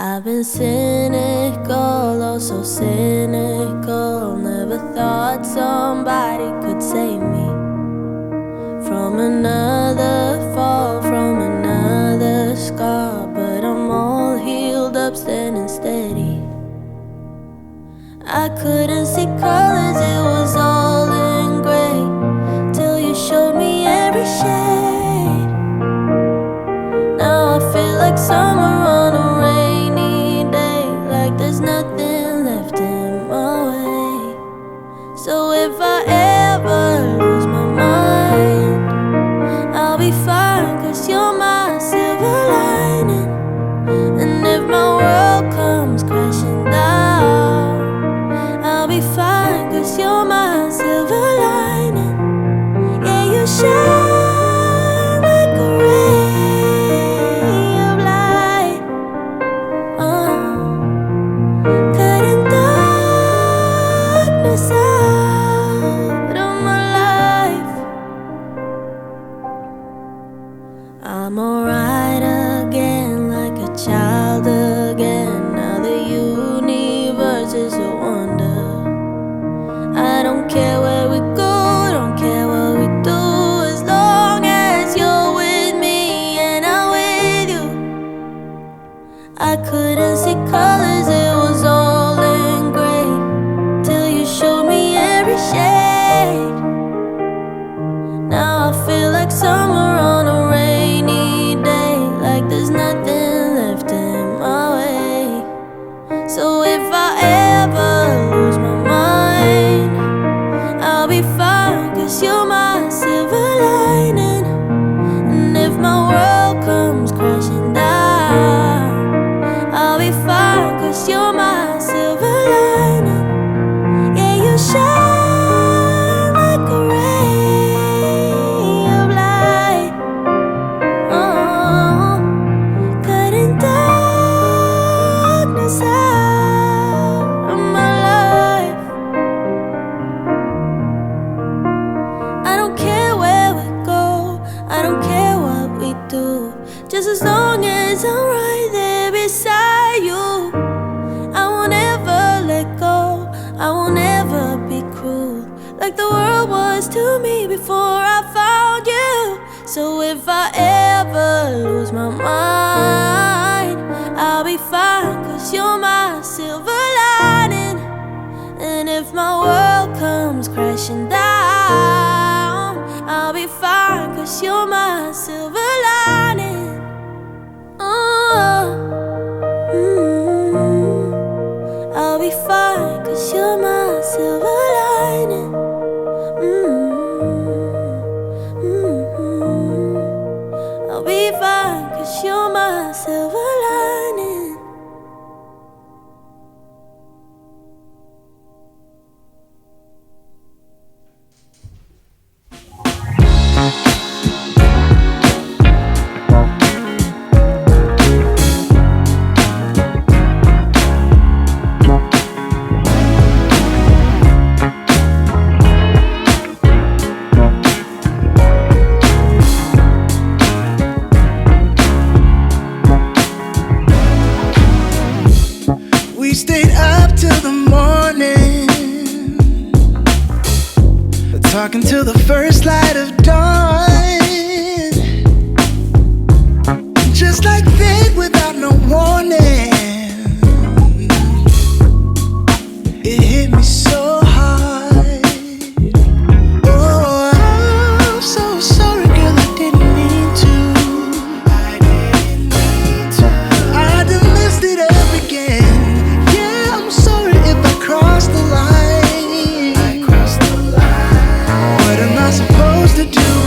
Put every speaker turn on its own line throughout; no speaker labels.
I've been cynical, oh so cynical. Never thought somebody could save me from another fall, from another scar. But I'm all healed up, standing steady. I couldn't see colors, it was all in gray, till you showed me every shade. Now I feel like summer on a rainy day, like there's nothing left in my way. So if I ever lose my mind, I'll be fine, cause you're my silver lining. And if my world comes crashing down, I'll be fine, cause you're my silver lining. Yeah, you shine like a ray of light, cutting darkness out of my life. I'm alright again, like a child again. Now the universe is a wonder. I don't care where we go, don't care what we do, as long as you're with me and I'm with you. I couldn't see colors, it was all in gray, till you showed me every shade. Now I feel like summer on a rainy day, like there's nothing left in my way. So if I ever lose my mind, I'll be fine, cause you're my silver lining. And if my world comes crashing down, I'll be fine, cause you're my silver lining. Yeah, you shine like a ray of light, cutting darkness out of my life. I don't care where we go, I don't care what we do, just as long as I'm right there beside you. I won't ever let go, I won't ever be cruel, like the world was to me before I found you. So if I ever lose my mind, I'll be fine, cause you're my silver lining. And if my world comes crashing down, I'll be fine, cause you're my silver lining. I'll be fine, cause you're my silver lining. I'll be fine, cause you're my silver lining.
We stayed up till the morning, talking till the first light of dawn. Just like that, without no warning, it hit me so hard. Oh, I'm so sorry, girl, I didn't mean to. I done messed it up again. Yeah, I'm sorry if I crossed the line. What am I supposed to do?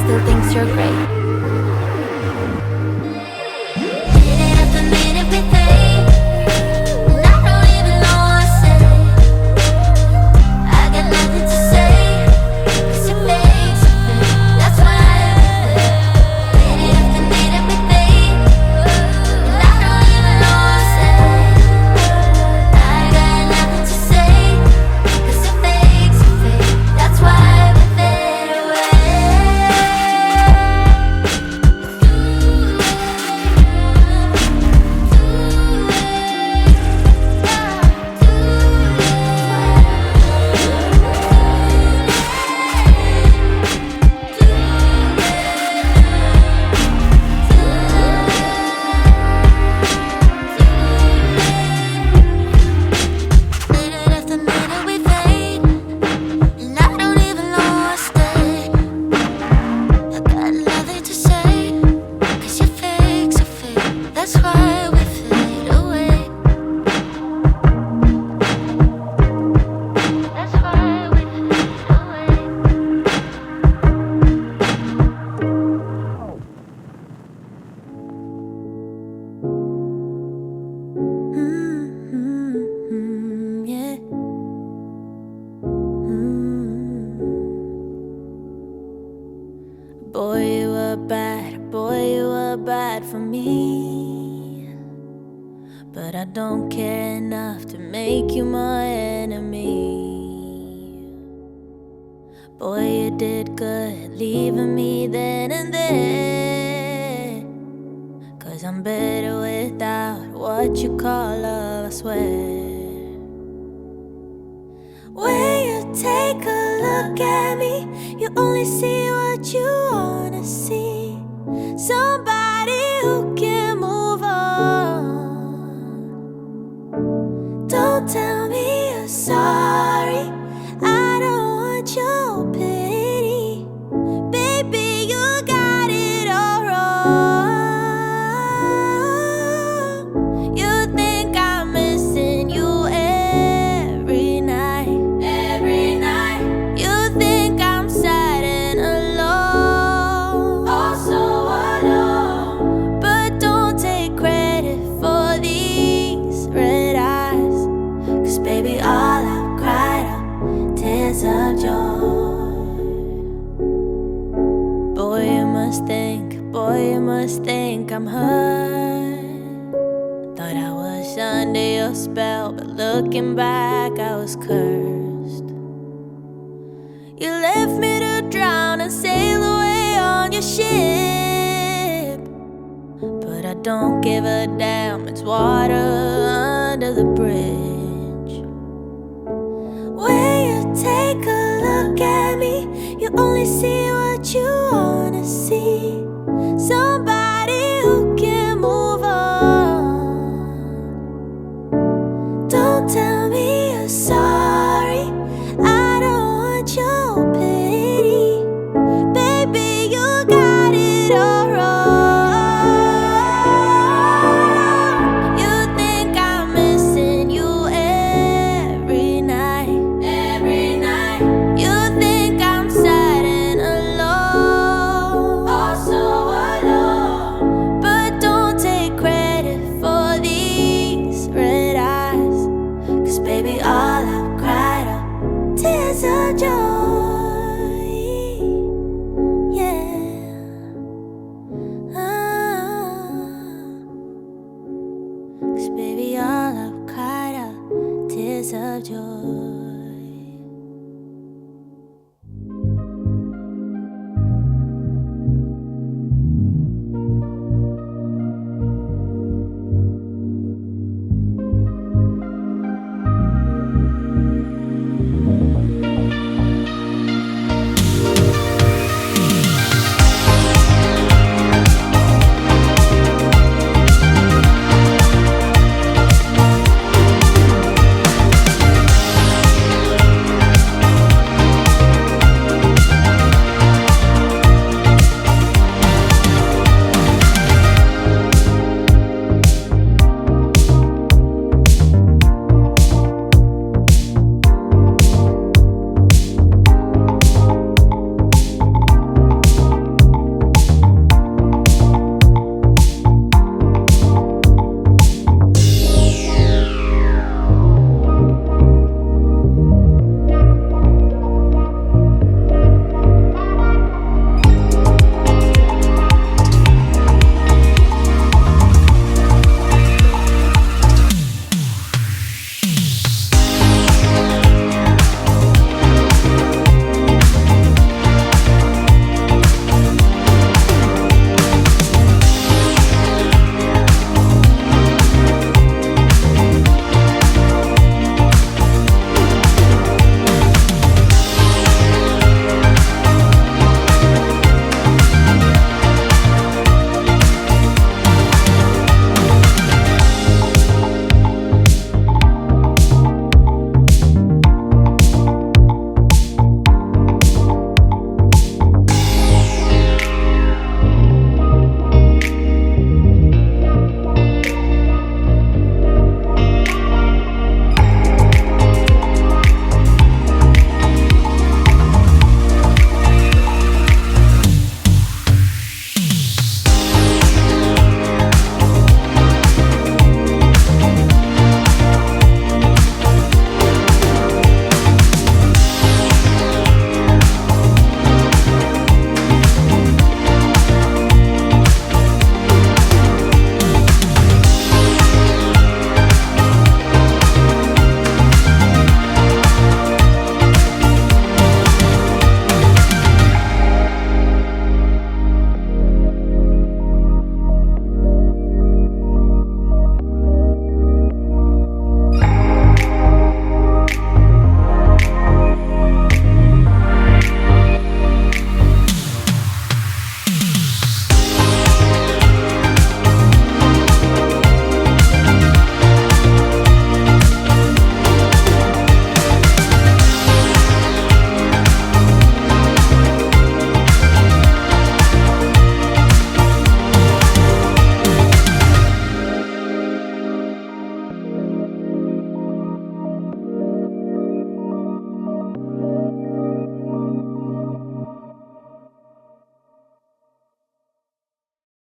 still thinks you're great. Minute after minute we fade, and I don't even know what to say. I got nothing to say, 'cause it makes me feel. That's why minute after minute we fade, and I don't even know what to say. I got nothing to say, 'cause it makes me feel. That's why we fade away. Minute after minute we fade, and I don't even know why I stay. I got nothing to say, 'cause you fake so fake. That's why we fade away. That's why we fade away. Yeah. Boy, you were bad for me. But I don't care enough to make you my enemy. Boy, you did good leaving me then and there. 'Cause I'm better without what you call love, I swear. When you take a look at me, you only see what you wanna see. Somebody who can move on. Don't tell me you're sorry, I don't want your pity. Baby, you got it all wrong. You think I'm missing you every night. Every night. You think I'm sad and alone. Oh, so alone. But don't take credit for these red eyes. 'Cause baby, all I've cried are tears of joy. Boy, you must think I'm hurt. Thought I was under your spell, but looking back, I was cursed. You left me to drown and sail away on your ship. But I don't give a damn, it's water under the bridge. When you take a look at me, you only see what you wanna see. Somebody who can move on. Don't tell me you're sorry, I don't want your pity. Baby, you got it all wrong. You think I'm missing you every night. Every night. You think I'm sad and alone. Oh, so alone. But don't take credit for these red eyes. 'Cause baby, all I've cried are tears of joy. Yeah. 'Cause baby, all I've cried are tears of joy.